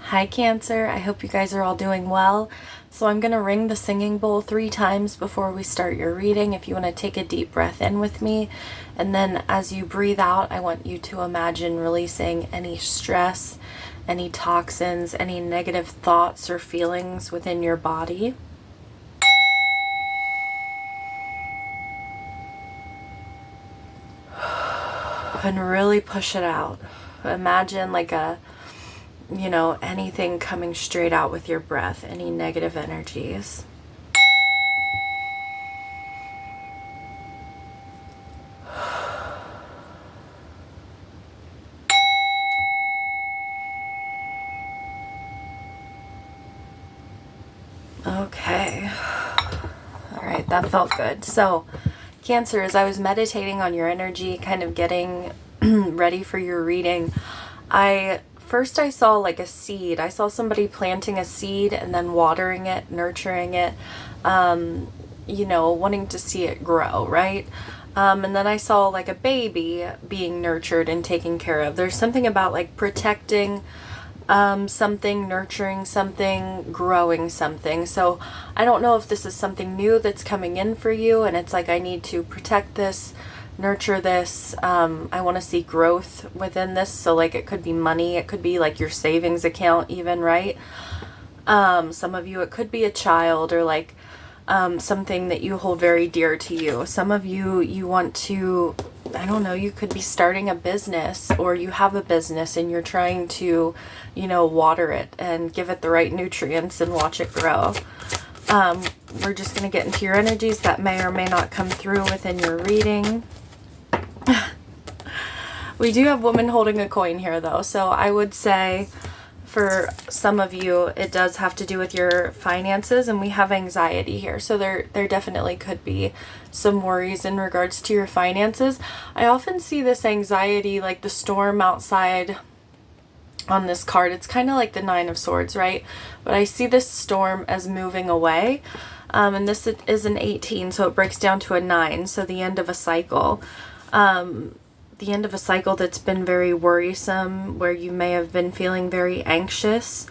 Hi Cancer, I hope you guys are all doing well. So I'm going to ring the singing bowl 3 times before we start your reading. If you want to take a deep breath in with me, and then as you breathe out, I want you to imagine releasing any stress, any toxins, any negative thoughts or feelings within your body. And really push it out. Imagine like anything coming straight out with your breath, any negative energies. Okay. All right, that felt good. So, Cancer, as I was meditating on your energy, kind of getting ready for your reading, I saw like a seed. I saw somebody planting a seed and then watering it, nurturing it, wanting to see it grow, right? And then I saw like a baby being nurtured and taken care of. There's something about like protecting something, nurturing something, growing something. So I don't know if this is something new that's coming in for you and it's like I need to protect this, nurture this. I want to see growth within this. So like it could be money, it could be like your savings account even, right? Some of you, it could be a child or like something that you hold very dear to you. Some of you, you want to, I don't know, you could be starting a business or you have a business and you're trying to, water it and give it the right nutrients and watch it grow. We're just going to get into your energies that may or may not come through within your reading. We do have woman holding a coin here though, so I would say for some of you it does have to do with your finances, and we have anxiety here, so there definitely could be some worries in regards to your finances. I often see this anxiety like the storm outside on this card. It's kind of like the 9 of Swords, right? But I see this storm as moving away, and this is an 18, so it breaks down to a 9, so the end of a cycle. The end of a cycle that's been very worrisome, where you may have been feeling very anxious.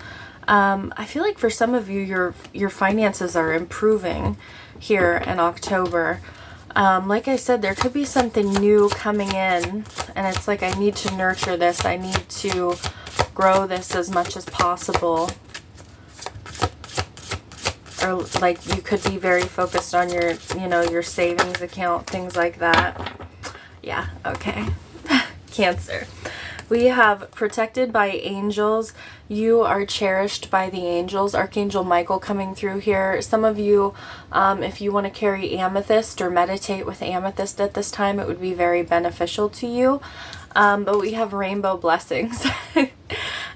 I feel like for some of you, your finances are improving here in October. Like I said, there could be something new coming in, and it's like I need to nurture this. I need to grow this as much as possible. Or like you could be very focused on your savings account, things like that. Yeah, okay. Cancer. We have protected by angels. You are cherished by the angels. Archangel Michael coming through here. Some of you, if you want to carry amethyst or meditate with amethyst at this time, it would be very beneficial to you. But we have rainbow blessings.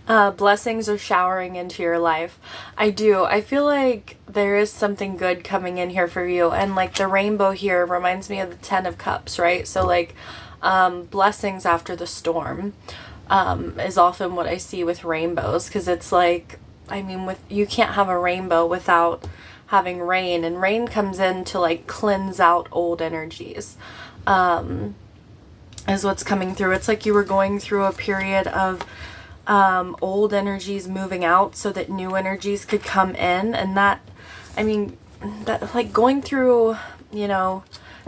Blessings are showering into your life. I feel like there is something good coming in here for you. And like the rainbow here reminds me of the 10 of Cups, right? So like blessings after the storm is often what I see with rainbows, because it's like, you can't have a rainbow without having rain, and rain comes in to like cleanse out old energies, is what's coming through. It's like you were going through a period of old energies moving out so that new energies could come in, and that like going through,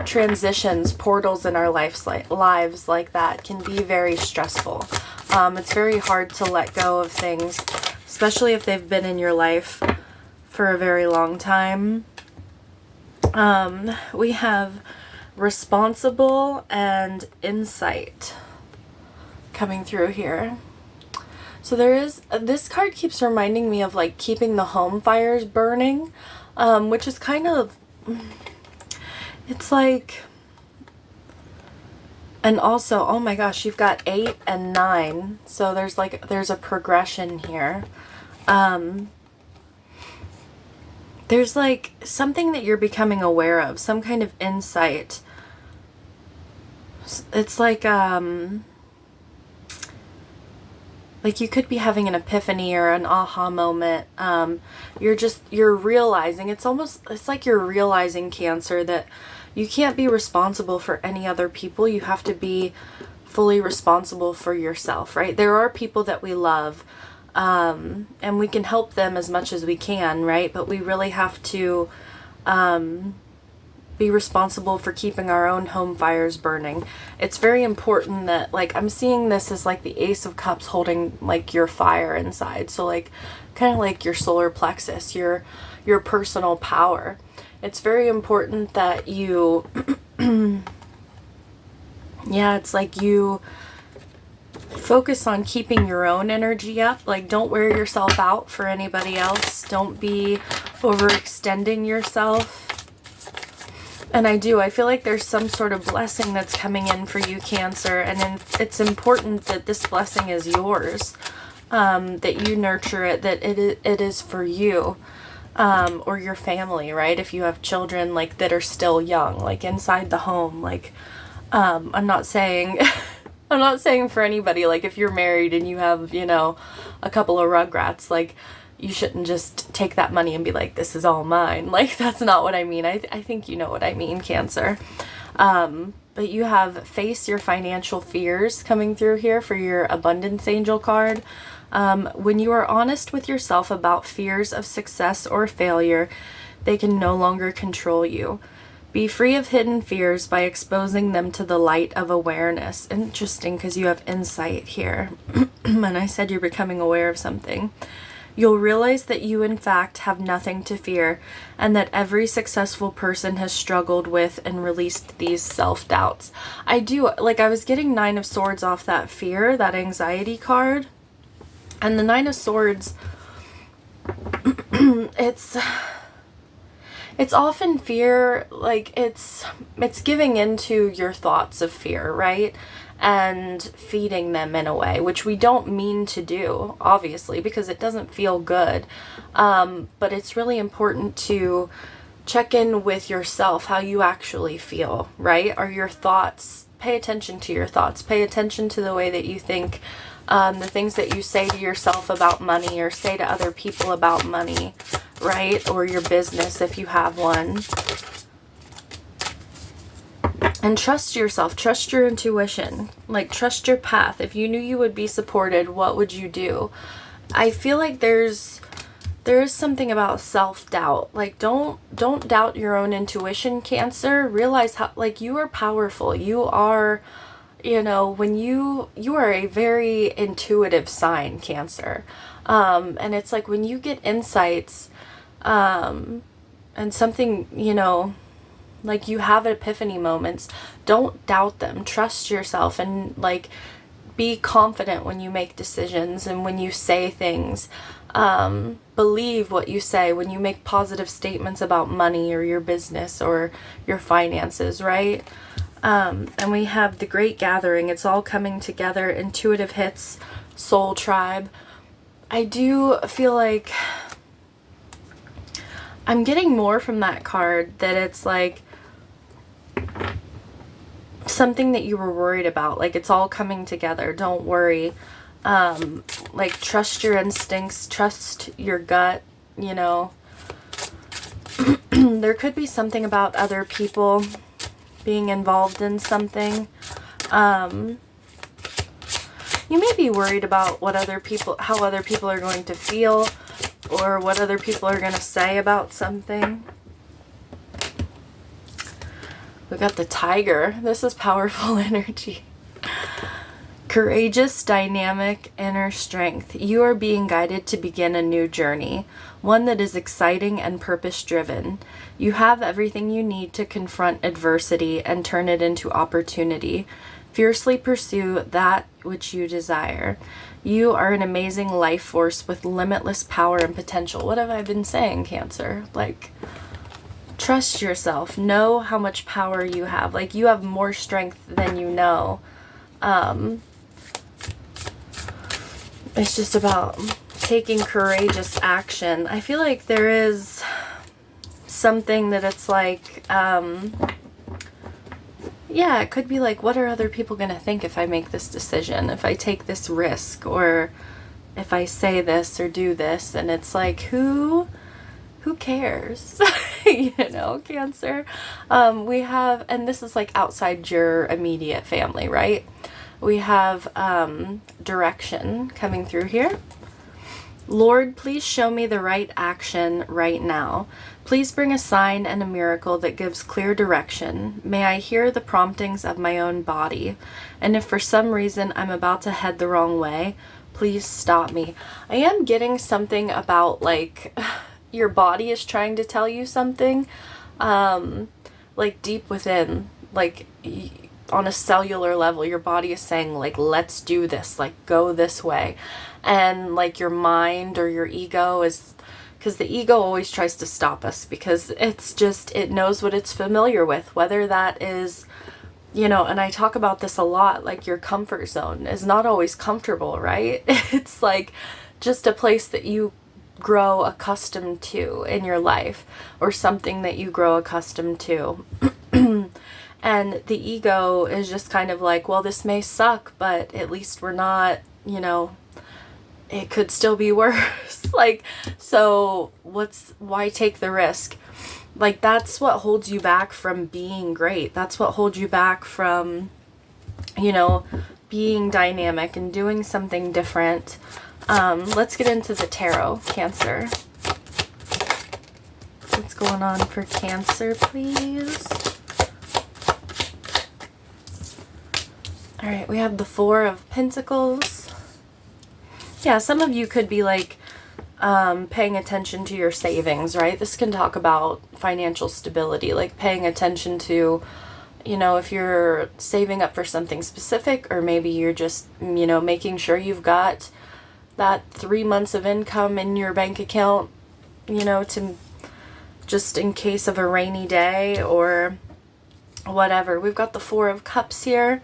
transitions, portals in our lives like that can be very stressful. It's very hard to let go of things, especially if they've been in your life for a very long time. We have responsible and insight coming through here. So this card keeps reminding me of like keeping the home fires burning, which is kind of, it's like, and also, oh my gosh, you've got 8 and 9. So there's a progression here. There's like something that you're becoming aware of, some kind of insight. It's like you could be having an epiphany or an aha moment. You're realizing, it's like you're realizing, Cancer, that you can't be responsible for any other people. You have to be fully responsible for yourself, right? There are people that we love, And we can help them as much as we can, right? But we really have to be responsible for keeping our own home fires burning. It's very important that, like, I'm seeing this as like the Ace of Cups holding like your fire inside. So like kind of like your solar plexus, your personal power. It's very important that you yeah, it's like you focus on keeping your own energy up. Like, don't wear yourself out for anybody else. Don't be overextending yourself. And I feel like there's some sort of blessing that's coming in for you, Cancer. And it's important that this blessing is yours, that you nurture it, that it is for you, or your family, right? If you have children, like, that are still young, like inside the home, like, I'm not saying for anybody, like, if you're married and you have, you know, a couple of rugrats, like, you shouldn't just take that money and be like, this is all mine. Like, that's not what I mean. I think you know what I mean, Cancer. But you have face your financial fears coming through here for your abundance angel card. When you are honest with yourself about fears of success or failure, they can no longer control you. Be free of hidden fears by exposing them to the light of awareness. Interesting, because you have insight here. And I said you're becoming aware of something. You'll realize that you, in fact, have nothing to fear, and that every successful person has struggled with and released these self-doubts. I was getting 9 of Swords off that fear, that anxiety card. And the 9 of Swords, it's often fear, like, it's giving into your thoughts of fear, right? And feeding them in a way, which we don't mean to do, obviously, because it doesn't feel good. But it's really important to check in with yourself, how you actually feel, right? Are your thoughts, pay attention to your thoughts, pay attention to the way that you think, the things that you say to yourself about money or say to other people about money, right? Or your business if you have one. And trust yourself, trust your intuition, like, trust your path. If you knew you would be supported, what would you do? I feel like there is something about self-doubt. Like, don't doubt your own intuition, Cancer. Realize how, like, you are powerful. You are, you know, when you are a very intuitive sign, Cancer. And it's like when you get insights, and something, you know, like, you have epiphany moments, don't doubt them. Trust yourself and, like, be confident when you make decisions and when you say things. Believe what you say when you make positive statements about money or your business or your finances, right? And we have the Great Gathering. It's all coming together. Intuitive hits, Soul Tribe. I do feel like I'm getting more from that card, that it's like something that you were worried about, like, it's all coming together. Don't worry. Like, trust your instincts, trust your gut, you know. There could be something about other people being involved in something. You may be worried about how other people are going to feel, or what other people are going to say about something. We got the Tiger. This is powerful energy. Courageous, dynamic, inner strength. You are being guided to begin a new journey, one that is exciting and purpose-driven. You have everything you need to confront adversity and turn it into opportunity. Fiercely pursue that which you desire. You are an amazing life force with limitless power and potential. What have I been saying, Cancer? Like, trust yourself. Know how much power you have. Like, you have more strength than you know. It's just about taking courageous action. I feel like there is something that it's like, yeah, it could be like, what are other people going to think if I make this decision, if I take this risk, or if I say this or do this? And it's like, who cares? You know, Cancer. We have, and this is like outside your immediate family, right? We have direction coming through here. Lord, please show me the right action right now. Please bring a sign and a miracle that gives clear direction. May I hear the promptings of my own body. And if for some reason I'm about to head the wrong way, please stop me. I am getting something about like your body is trying to tell you something, like deep within, like on a cellular level, your body is saying like, let's do this, like go this way. And like your mind or your ego is, because the ego always tries to stop us because it's just, it knows what it's familiar with, whether that is, you know, and I talk about this a lot, like your comfort zone is not always comfortable, right? It's like just a place that you grow accustomed to in your life, or something that you grow accustomed to. And the ego is just kind of like, well, this may suck, but at least we're not, you know, it could still be worse. Like, so why take the risk? Like, that's what holds you back from being great. That's what holds you back from, you know, being dynamic and doing something different. Let's get into the tarot, Cancer. What's going on for Cancer, please? All right, we have the Four of Pentacles. Yeah, some of you could be like paying attention to your savings, right? This can talk about financial stability, like paying attention to, you know, if you're saving up for something specific, or maybe you're just, you know, making sure you've got that 3 months of income in your bank account, you know, to just in case of a rainy day or whatever. We've got the Four of Cups here.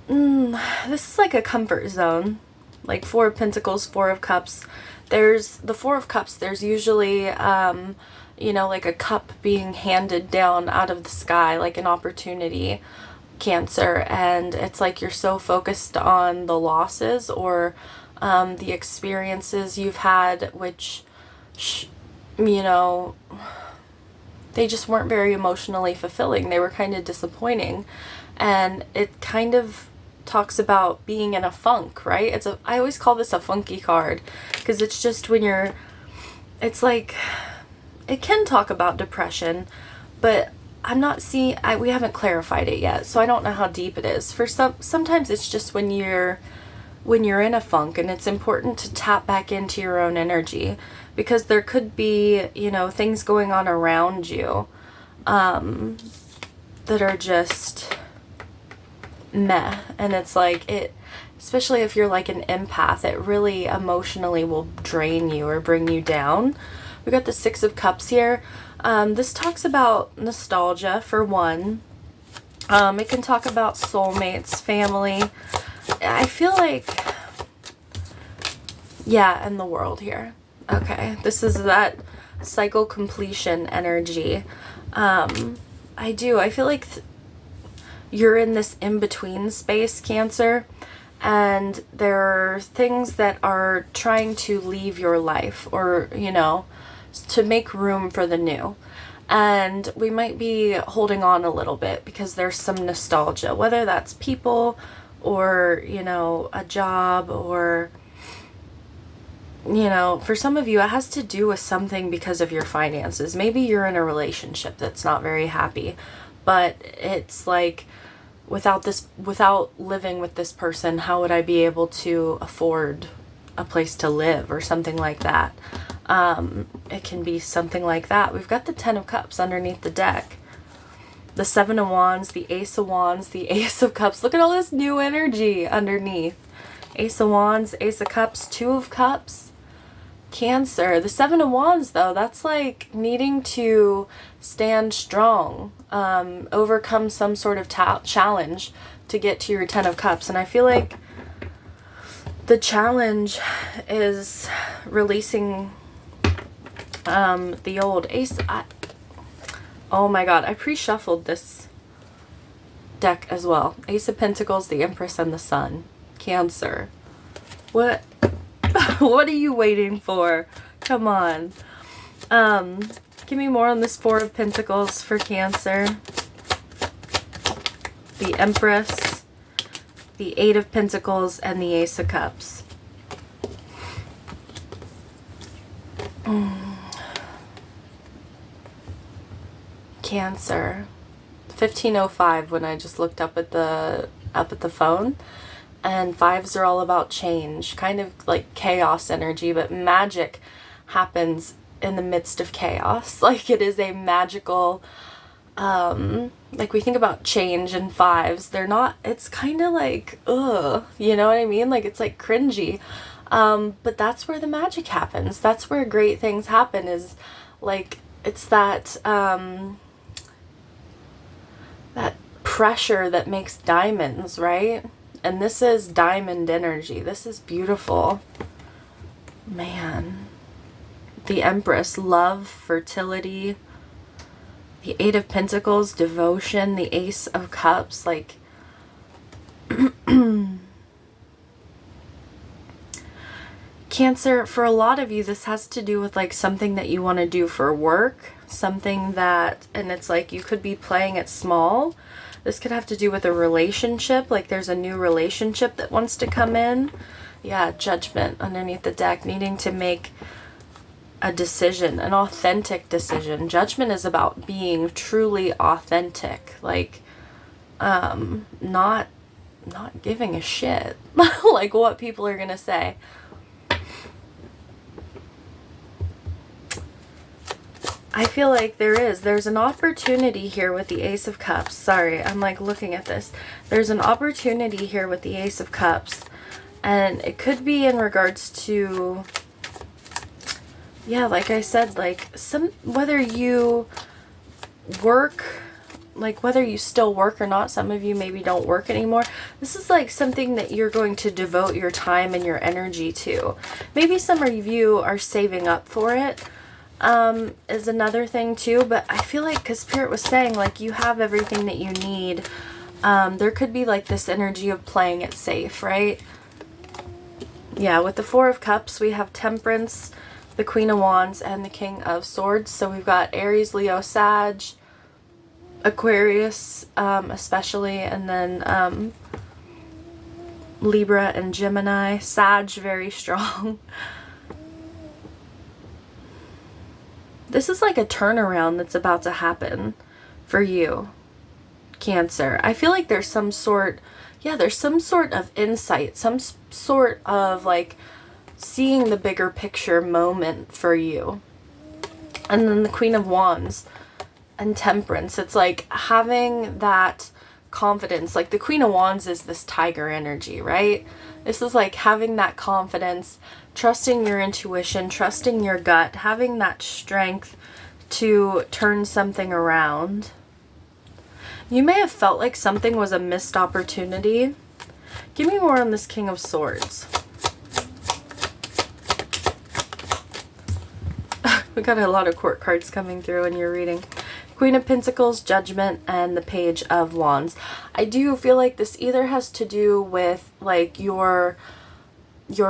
This is like a comfort zone, like Four of Pentacles, Four of Cups. There's the Four of Cups. There's usually, you know, like a cup being handed down out of the sky, like an opportunity, Cancer. And it's like you're so focused on the losses or the experiences you've had, which, you know, they just weren't very emotionally fulfilling. They were kind of disappointing. And it kind of talks about being in a funk, right? I always call this a funky card, because it's just when you're, it's like, it can talk about depression, but I'm not seeing, we haven't clarified it yet, so I don't know how deep it is. For sometimes it's just when you're in a funk, and it's important to tap back into your own energy, because there could be, you know, things going on around you that are just meh. And it's like, it, especially if you're like an empath, it really emotionally will drain you or bring you down. We got the Six of Cups here. This talks about nostalgia for one. It can talk about soulmates, family. I feel like, yeah, and the World here. Okay, this is that cycle completion energy. I feel like you're in this in-between space, Cancer, and there are things that are trying to leave your life, or, you know, to make room for the new. And we might be holding on a little bit because there's some nostalgia, whether that's people or, you know, a job, or, you know, for some of you, it has to do with something because of your finances. Maybe you're in a relationship that's not very happy, but it's like, without living with this person, how would I be able to afford a place to live, or something like that? It can be something like that. We've got the Ten of Cups underneath the deck. The Seven of Wands, the Ace of Wands, the Ace of Cups. Look at all this new energy underneath. Ace of Wands, Ace of Cups, Two of Cups. Cancer. The Seven of Wands, though, that's like needing to stand strong, overcome some sort of challenge to get to your Ten of Cups. And I feel like the challenge is releasing the old Ace. Oh my god, I pre-shuffled this deck as well. Ace of Pentacles, the Empress, and the Sun. Cancer. What? What are you waiting for? Come on. Give me more on this Four of Pentacles for Cancer. The Empress, the Eight of Pentacles, and the Ace of Cups. Cancer. 1505 when I just looked up at the phone, and fives are all about change, kind of like chaos energy, but magic happens in the midst of chaos. Like it is a magical, like we think about change and fives, they're not, it's kind of like, ugh, you know what I mean? Like it's like cringy. But that's where the magic happens. That's where great things happen, is like, it's that, that pressure that makes diamonds, right? And this is diamond energy. This is beautiful. Man. The Empress, love, fertility. The Eight of Pentacles, devotion. The Ace of Cups, like... Cancer, for a lot of you, this has to do with like something that you want to do for work. Something that, and it's like you could be playing it small. This could have to do with a relationship, like there's a new relationship that wants to come in. Yeah, Judgment underneath the deck, needing to make a decision, an authentic decision. Judgment is about being truly authentic, like not giving a shit like what people are gonna say. I feel like there's an opportunity here with the Ace of Cups. Sorry, I'm like looking at this. There's an opportunity here with the Ace of Cups. And it could be in regards to, yeah, like I said, like whether you work, like whether you still work or not. Some of you maybe don't work anymore. This is like something that you're going to devote your time and your energy to. Maybe some of you are saving up for it. Is another thing too, but I feel like, because Spirit was saying like you have everything that you need, there could be like this energy of playing it safe, right? Yeah, with the Four of Cups we have Temperance, the Queen of Wands, and the King of Swords. So we've got Aries, Leo, Sag, Aquarius, especially, and then Libra and Gemini. Sag very strong. This is like a turnaround that's about to happen for you, Cancer. I feel like there's some sort, yeah, there's some sort of insight, some sort of like seeing the bigger picture moment for you. And then the Queen of Wands and Temperance. It's like having that confidence. Like the Queen of Wands is this tiger energy, right? This is like having that confidence, trusting your intuition, trusting your gut, having that strength to turn something around. You may have felt like something was a missed opportunity. Give me more on this King of Swords. We got a lot of court cards coming through in your reading. Queen of Pentacles, Judgment, and the Page of Wands. I do feel like this either has to do with like your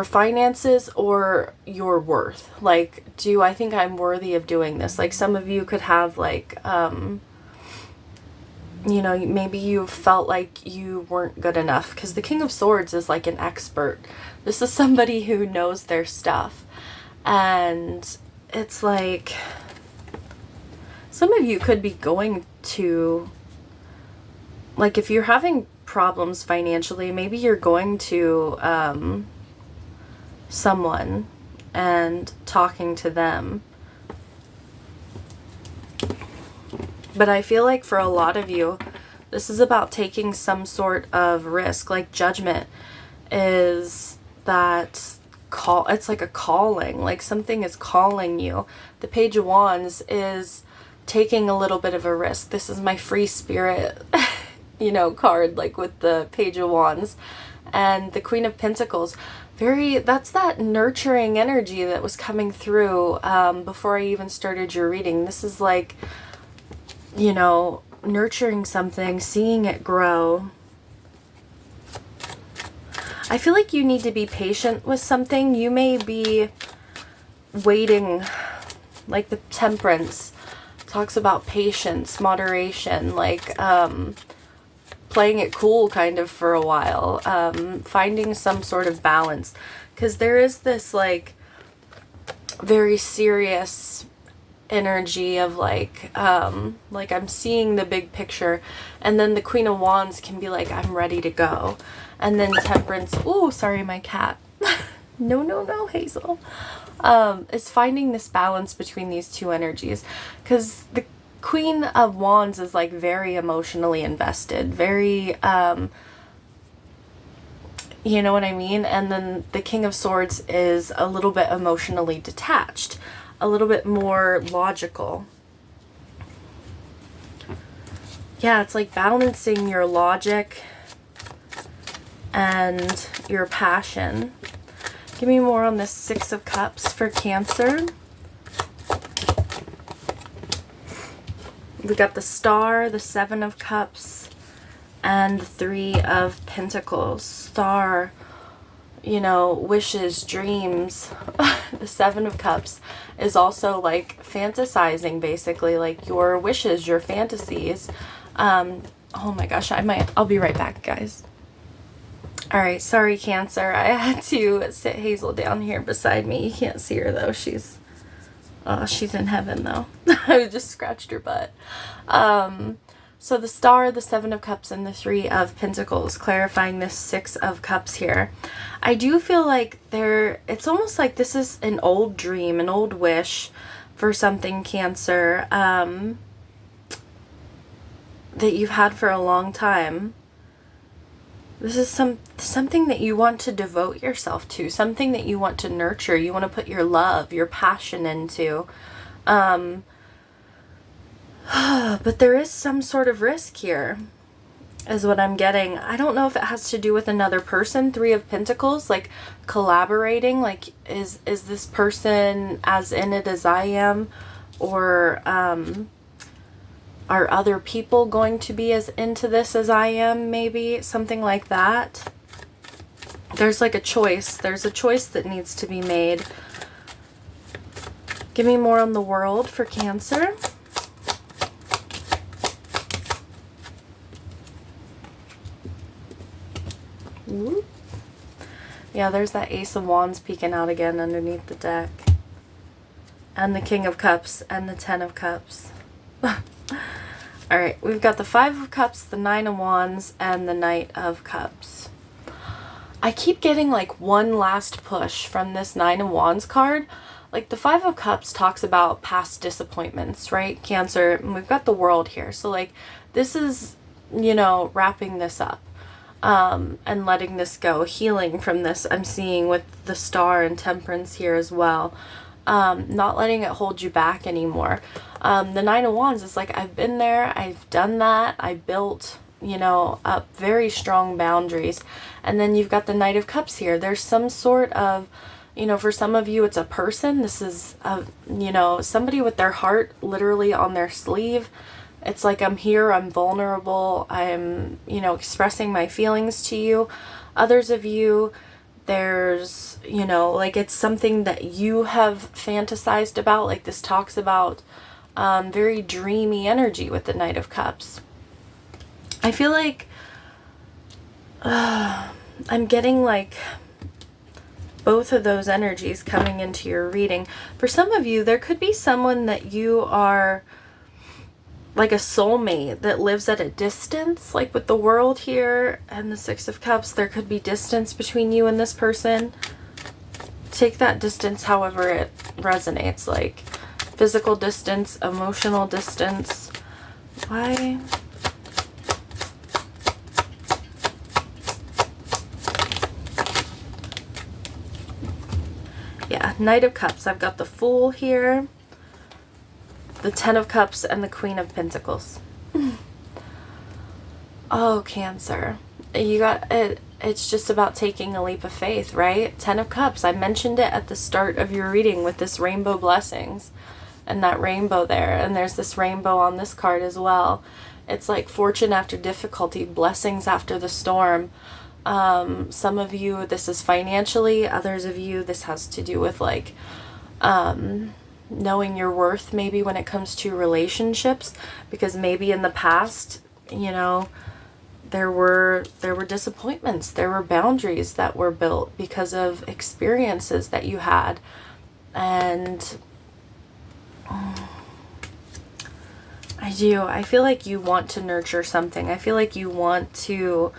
finances or your worth. Like, do I think I'm worthy of doing this? Like some of you could have like, you know, maybe you felt like you weren't good enough, because the King of Swords is like an expert. This is somebody who knows their stuff. And it's like, some of you could be going to, like if you're having problems financially, maybe you're going to someone and talking to them. But I feel like for a lot of you, this is about taking some sort of risk. Like Judgment is that call, it's like a calling, like something is calling you. The Page of Wands is taking a little bit of a risk. This is my free spirit, you know, card, like with the Page of Wands. And the Queen of Pentacles, that's that nurturing energy that was coming through before I even started your reading. This is like, you know, nurturing something, seeing it grow. I feel like you need to be patient with something. You may be waiting, like the Temperance talks about patience, moderation, like playing it cool kind of for a while, finding some sort of balance, because there is this like very serious energy of like I'm seeing the big picture, and then the Queen of Wands can be like, I'm ready to go. And then Temperance, oh, sorry, my cat. No, Hazel. Is finding this balance between these two energies, because the Queen of Wands is like very emotionally invested, very you know what I mean? And then the King of Swords is a little bit emotionally detached, a little bit more logical. Yeah, it's like balancing your logic and your passion. Give me more on this Six of Cups for Cancer. We got the Star, the Seven of Cups, and the Three of Pentacles. Star, you know, wishes, dreams. The Seven of Cups is also like fantasizing, basically, like your wishes, your fantasies. Oh my gosh, I'll be right back, guys. All right, sorry, Cancer. I had to sit Hazel down here beside me. You can't see her though. She's in heaven though. I just scratched her butt. So the Star, the Seven of Cups, and the Three of Pentacles, clarifying this Six of Cups here. I do feel like it's almost like this is an old dream, an old wish for something, Cancer, that you've had for a long time. This is something that you want to devote yourself to, something that you want to nurture, you want to put your love, your passion into. But there is some sort of risk here, is what I'm getting. I don't know if it has to do with another person. Three of Pentacles, like collaborating, like is this person as in it as I am, or are other people going to be as into this as I am? Maybe something like that. There's like a choice. There's a choice that needs to be made. Give me more on the World for Cancer. Ooh. Yeah, there's that Ace of Wands peeking out again underneath the deck. And the King of Cups and the Ten of Cups. Alright, we've got the Five of Cups, the Nine of Wands, and the Knight of Cups. I keep getting like one last push from this Nine of Wands card. Like the Five of Cups talks about past disappointments, right? Cancer, and we've got the World here. So like this is, you know, wrapping this up. And letting this go, healing from this. I'm seeing with the Star and Temperance here as well. Not letting it hold you back anymore. The Nine of Wands is like, I've been there, I've done that, I built, you know, up very strong boundaries. And then you've got the Knight of Cups here. There's some sort of, you know, for some of you it's a person. This is, you know, somebody with their heart literally on their sleeve. It's like, I'm here, I'm vulnerable, I'm, you know, expressing my feelings to you. Others of you, there's, you know, like it's something that you have fantasized about. Like this talks about very dreamy energy with the Knight of Cups. I feel like I'm getting like both of those energies coming into your reading. For some of you, there could be someone that you are like a soulmate that lives at a distance, like with the World here and the Six of Cups. There could be distance between you and this person. Take that distance however it resonates, like physical distance, emotional distance. Why? Yeah, Knight of Cups. I've got the Fool here, the Ten of Cups, and the Queen of Pentacles. Oh, Cancer. You got it. It's just about taking a leap of faith, right? Ten of Cups. I mentioned it at the start of your reading with this rainbow blessings and that rainbow there. And there's this rainbow on this card as well. It's like fortune after difficulty, blessings after the storm. Some of you, this is financially. Others of you, this has to do with like, knowing your worth, maybe when it comes to relationships, because maybe in the past, you know, there were disappointments, there were boundaries that were built because of experiences that you had. And I feel like you want to nurture something. I feel like you want to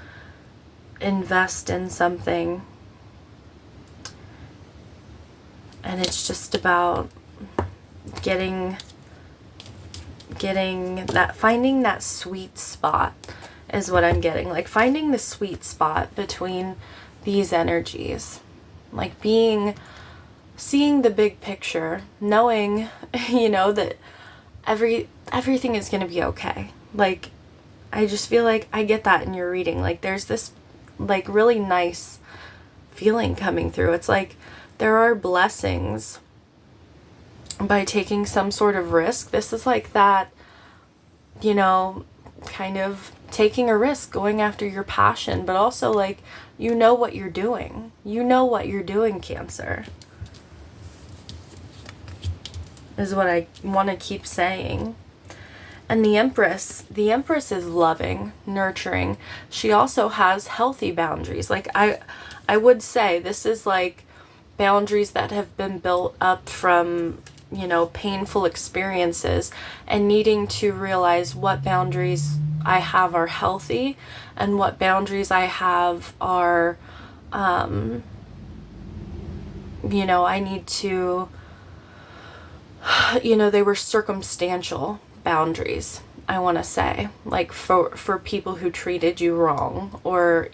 invest in something. And it's just about getting that, finding that sweet spot is what I'm getting. Like finding the sweet spot between these energies. Like seeing the big picture, knowing, that everything is going to be okay. Like, I just feel like I get that in your reading. Like, there's this, like, really nice feeling coming through. It's like there are blessings by taking some sort of risk. This is like that, kind of taking a risk, going after your passion, but also, like, what you're doing. What you're doing, Cancer. Is what I want to keep saying. And the Empress is loving, nurturing. She also has healthy boundaries. Like I would say this is like boundaries that have been built up from, painful experiences, and needing to realize what boundaries I have are healthy and what boundaries I have are, I need to, they were circumstantial boundaries, I want to say, like for people who treated you wrong, or,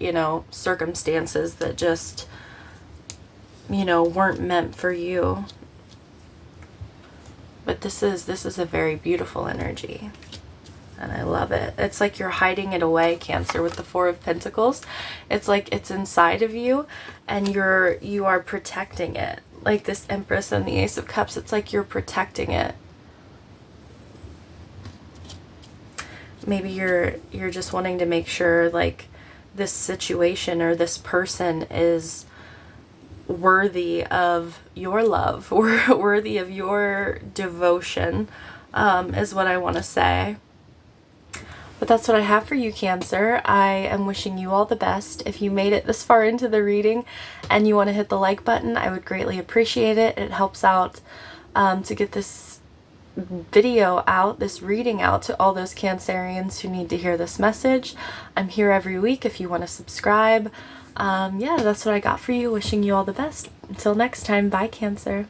circumstances that just, weren't meant for you. But this is a very beautiful energy, and I love it. It's like you're hiding it away, Cancer, with the Four of Pentacles. It's like it's inside of you, and you are protecting it. Like this Empress and the Ace of Cups, it's like you're protecting it. Maybe you're just wanting to make sure, like, this situation or this person is worthy of your love, worthy of your devotion, is what I want to say. But that's what I have for you, Cancer. I am wishing you all the best. If you made it this far into the reading and you want to hit the like button, I would greatly appreciate it. It helps out to get this video out, this reading out to all those Cancerians who need to hear this message. I'm here every week if you want to subscribe. Yeah, that's what I got for you. Wishing you all the best. Until next time, bye, Cancer.